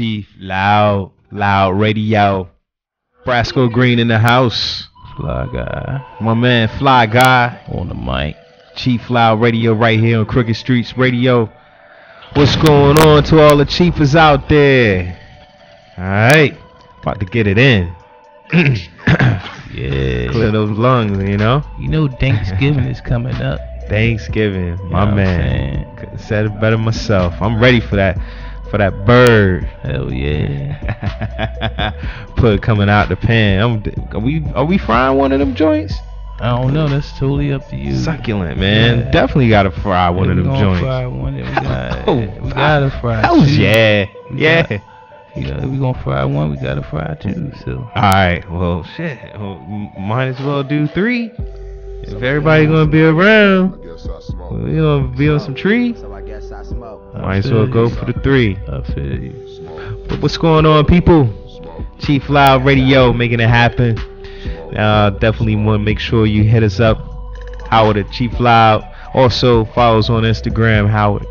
Chief Loud Radio. Brasco Green in the house. Fly Guy. My man Fly Guy on the mic. Chief Loud Radio right here on Crooked Streets Radio. What's going on to all the chiefers out there? Alright. About to get it in. Yeah. Clear those lungs, you know? You know Thanksgiving is coming up. Thanksgiving, You my know man. Couldn't have said it better myself. I'm ready for that bird. Hell yeah. Put it coming out the pan. Are we frying one of them joints? I don't know. That's totally up to you. Succulent, man. Yeah. Definitely gotta fry one of them joints. Fry one. We Oh, gotta fry hells two. yeah. You know, if we gonna fry one, we gotta fry two. So. Alright, well, shit. Well, might as well do 3. If everybody gonna be around, we gonna be on some trees. So I guess I smoke. Might as well go for the 3. I feel you. But what's going on, people? Chief Loud Radio making it happen. Definitely want to make sure you hit us up, Howard at Chief Loud. Also follow us on Instagram, Howard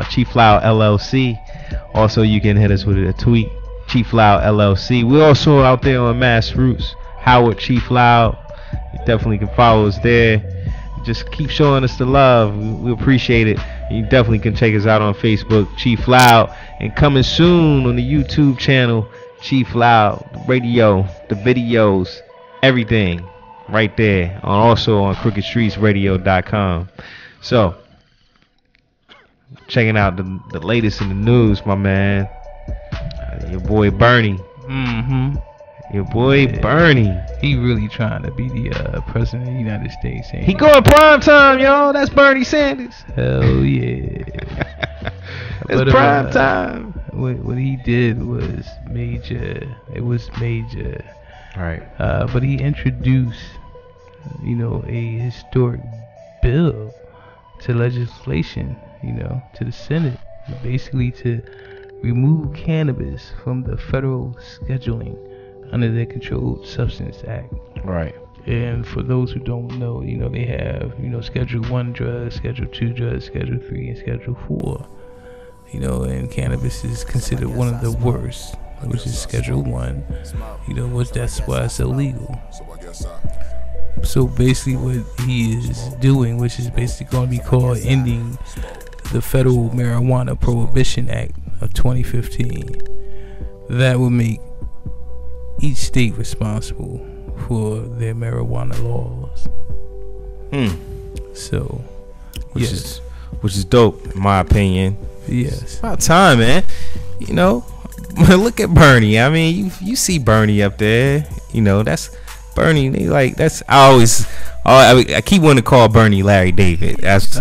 Chief Loud LLC. Also you can hit us with a tweet, Chief Loud LLC. We're also out there on Mass Roots, Howard Chief Loud. You definitely can follow us there. Just keep showing us the love. We appreciate it. You definitely can check us out on Facebook, Chief Loud, and coming soon on the YouTube channel, Chief Loud Radio, the videos, everything right there. Also on crookedstreetsradio.com. So, checking out the latest in the news, my man. Your boy Bernie. Mm-hmm. Your boy Bernie. He really trying to be the president of the United States. He going prime time, y'all. That's Bernie Sanders. Hell yeah. It's prime time. What he did was major. It was major. Right. But he introduced, a historic bill to legislation, to the Senate, basically to remove cannabis from the federal scheduling under the Controlled Substance Act. Right. And for those who don't know, they have, Schedule 1 drugs, Schedule 2 drugs, Schedule 3, and Schedule 4. And cannabis is considered one of the worst, which is Schedule 1, that's why it's illegal. So basically what he is doing, which is basically going to be called ending the Federal Marijuana Prohibition Act of 2015, that will make each state responsible for their marijuana laws. So, which is dope, in my opinion. Yes. About time, man. Look at Bernie. I mean, you see Bernie up there. That's Bernie. I keep wanting to call Bernie Larry David. That's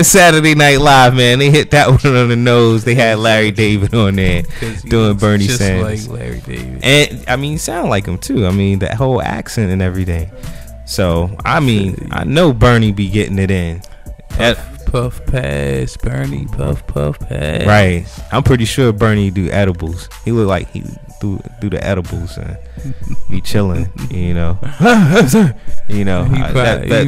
Saturday Night Live, man. They hit that one on the nose. They had Larry David on there doing Bernie Sanders. Like Larry David. And I mean, sound like him too. I mean, that whole accent and everything. So I mean, I know Bernie be getting it in. Puff pass, Bernie, puff pass. Right. I'm pretty sure Bernie do edibles. He look like he do the edibles and be chilling, He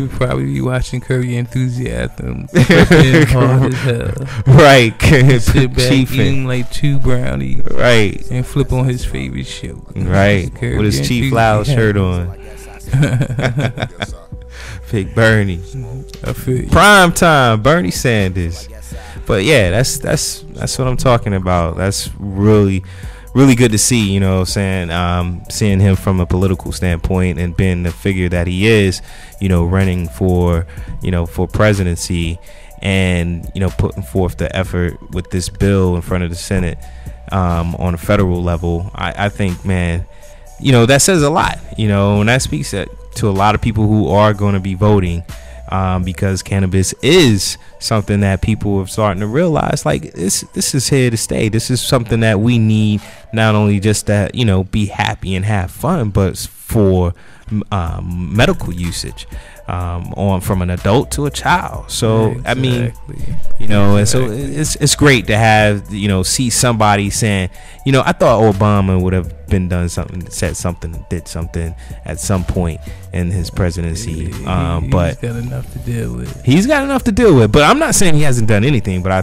probably be watching Curb Your Enthusiasm hard as hell. Right. Sit back eating like 2 brownies. Right. And flip on his favorite show. Right. With his Chief Loud shirt on. Big Bernie. Prime time, Bernie Sanders. But yeah, that's what I'm talking about. That's really good to see, seeing him from a political standpoint and being the figure that he is, running for presidency and, putting forth the effort with this bill in front of the Senate on a federal level. I think, man, that says a lot, and that speaks to a lot of people who are going to be voting, because cannabis is something that people are starting to realize, like this is here to stay. This is something that we need, not only just to be happy and have fun, but for medical usage, from an adult to a child. So exactly. I mean, and so it's great to have see somebody saying, I thought Obama would have said something, did something at some point in his presidency, but he's got enough to deal with. He's got enough to deal with, but I'm not saying he hasn't done anything. But I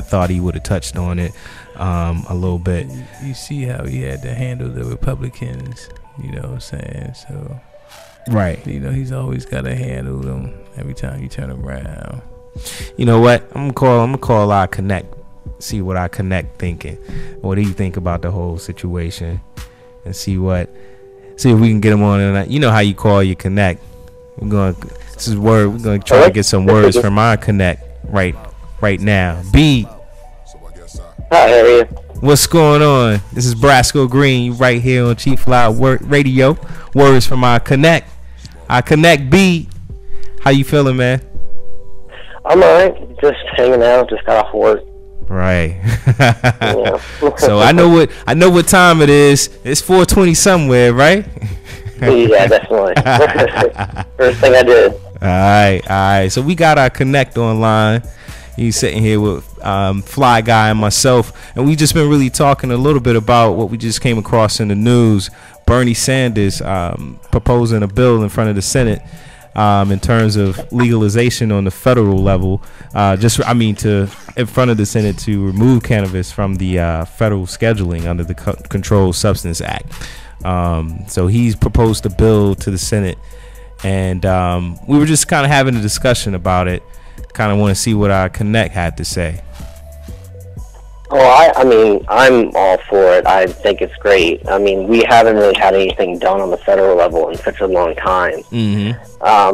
thought he would have touched on it a little bit. You see how he had to handle the Republicans, you know what I'm saying? So, right. You know, he's always got to handle them every time you turn around. You know what? I'm gonna call our Connect. See what our Connect thinking. What do you think about the whole situation? And see if we can get him on tonight. You know how you call your Connect. We're gonna try to get some words from our Connect right now. B. Hi, how are you? What's going on? This is Brasco Green right here on Chief Loud Radio. Words from our Connect. Our Connect B. How you feeling, man? I'm alright. Just hanging out. Just got off work. Right. So I know what time it is. It's 4:20 somewhere, right? Yeah, definitely. First thing I did. All right. So we got our Connect online. He's sitting here with Fly Guy and myself, and we just been really talking a little bit about what we just came across in the news. Bernie Sanders proposing a bill in front of the Senate in terms of legalization on the federal level. In front of the Senate to remove cannabis from the federal scheduling under the Controlled Substance Act. So he's proposed a bill to the Senate, and we were just kind of having a discussion about it. Kind of want to see what our Connect had to say. Oh, I mean, I'm all for it. I think it's great. I mean, we haven't really had anything done on the federal level in such a long time. Mm-hmm. I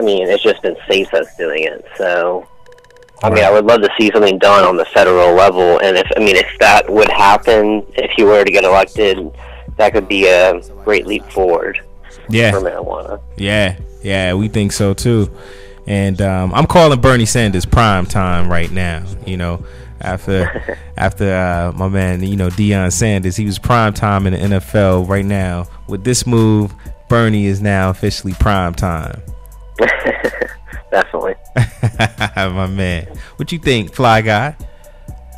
mean, it's just been states that's doing it. So, I mean, I would love to see something done on the federal level. And if that would happen, if he were to get elected, that could be a great leap forward for marijuana. Yeah, we think so too. And I'm calling Bernie Sanders prime time right now. You know, after my man, Deion Sanders, he was prime time in the NFL. Right now, with this move, Bernie is now officially prime time. Definitely. My man, what you think, Fly Guy?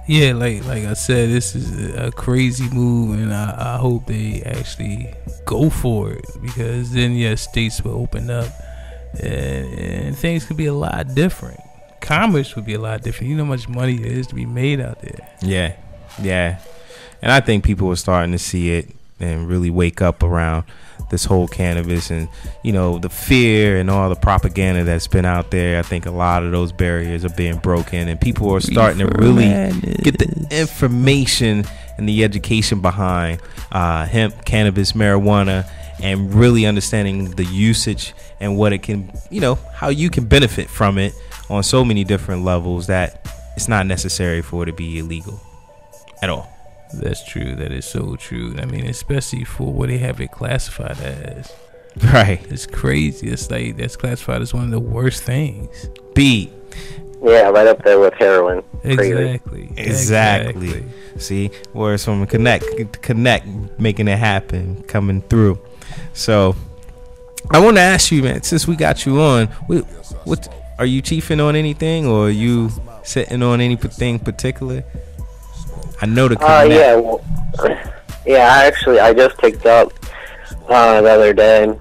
Yeah, like I said, this is a crazy move, and I hope they actually go for it, because then states will open up. And things could be a lot different. Commerce would be a lot different. You know how much money there is to be made out there. Yeah. And I think people are starting to see it and really wake up around this whole cannabis and, the fear and all the propaganda that's been out there. I think a lot of those barriers are being broken, and people are starting to really get the information and the education behind hemp, cannabis, marijuana, and really understanding the usage and what it can, how you can benefit from it on so many different levels that it's not necessary for it to be illegal at all. That's true. That is so true. I mean, especially for what they have it classified as. Right. It's crazy. It's like that's classified as one of the worst things. B. Yeah, right up there with heroin. Exactly. See, words from Connect, making it happen, coming through. So, I want to ask you, man, since we got you on, what are you chiefing on anything, or are you sitting on anything particular? I know the Connect. I just picked up the other day.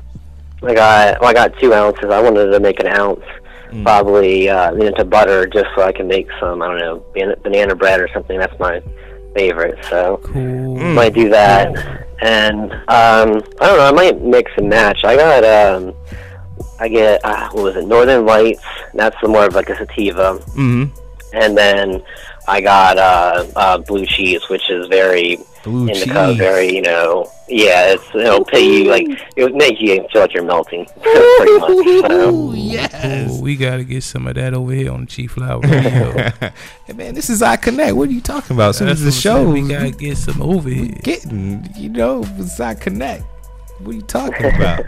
I got 2 ounces. I wanted to make an ounce, probably into butter, just so I can make some, I don't know, banana bread or something. That's my favorite, so cool. Might do that. And I don't know, I might mix and match. I get what was it, Northern Lights. That's more of like a sativa. And then I got blue cheese, which is very indica, very, it'll pay you, like, it'll make you feel like you're melting, pretty much. So. Yes. We gotta get some of that over here on Chief Loud Radio. Hey man, this is our Connect. What are you talking about? As the show, we gotta get some over here. It's our Connect. What are you talking about?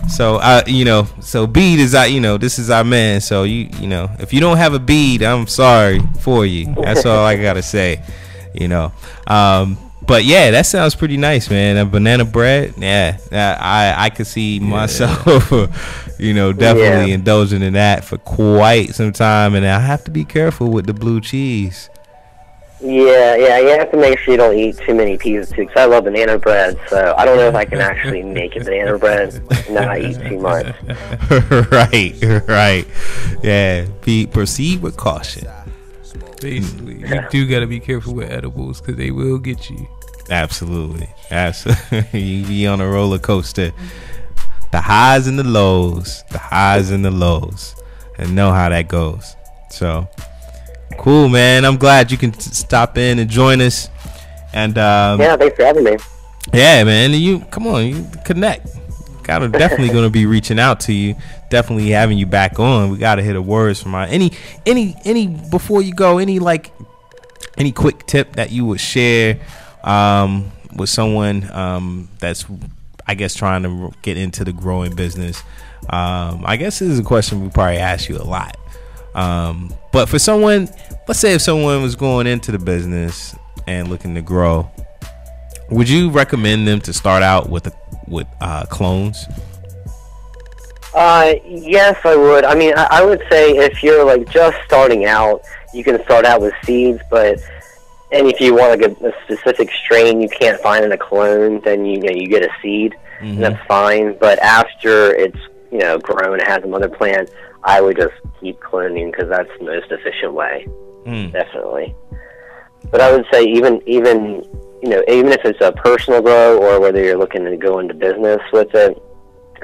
So so bead is this is our man. So if you don't have a bead, I'm sorry for you. That's all I gotta say. But yeah, that sounds pretty nice, man. A banana bread, I could see myself, definitely indulging in that for quite some time. And I have to be careful with the blue cheese. Yeah, you have to make sure you don't eat too many pieces too, because I love banana bread, so I don't know if I can actually make a banana bread and not eat too much. Right. Yeah, proceed with caution. Basically, you do got to be careful with edibles because they will get you. Absolutely. You be on a roller coaster. The highs and the lows. And know how that goes. So, cool, man. I'm glad you can stop in and join us. And yeah, thanks for having me. Yeah, man. You come on, you connect. Definitely gonna be reaching out to you. Definitely having you back on. We gotta hit a words from any before you go. Any quick tip that you would share with someone that's, I guess, trying to get into the growing business. I guess this is a question we probably ask you a lot. But for someone, let's say if someone was going into the business and looking to grow, would you recommend them to start out with clones? Yes, I would. I mean, I would say if you're like just starting out, you can start out with seeds, and if you want like a specific strain you can't find in a clone, then you get a seed, and that's fine. But after it's grown and has a mother plant, I would just keep cloning because that's the most efficient way. Definitely. But I would say even if it's a personal grow or whether you're looking to go into business with it,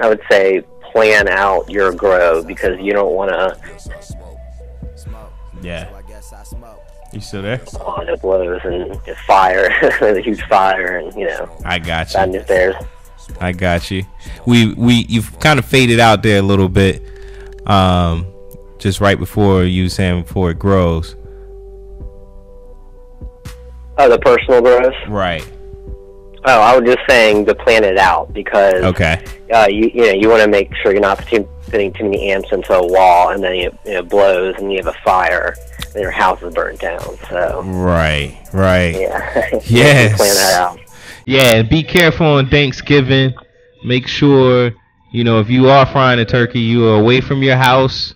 I would say plan out your grow because you don't want to. Yeah. You still there? Oh, it blows and just fire. There's a huge fire, and I got you. bad news bears. I got you. You've kind of faded out there a little bit. Just right before you were saying before it grows. Oh, the personal grows? Right. Oh, I was just saying to plan it out because you want to make sure you're not putting too many amps into a wall and then it blows and you have a fire and your house is burnt down. So right. Yeah. Yes. Plan that out. Yeah, be careful on Thanksgiving. Make sure if you are frying a turkey, you are away from your house.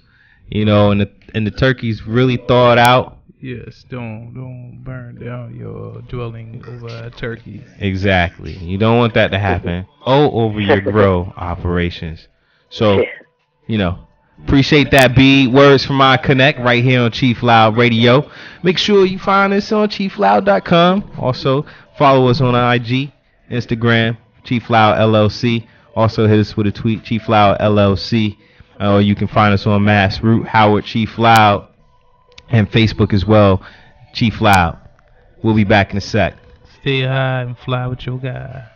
And the turkey's really thawed out. Yes, don't burn down your dwelling over a turkey. Exactly. You don't want that to happen. Over your grow operations. So, appreciate that, B. Words from our Connect right here on Chief Loud Radio. Make sure you find us on chiefloud.com. Also, follow us on IG, Instagram, Chief Loud LLC. Also, hit us with a tweet, Chief Loud LLC. Or you can find us on Mass Root, Howard Chief Loud. And Facebook as well, Chief Loud. We'll be back in a sec. Stay high and fly with your guy.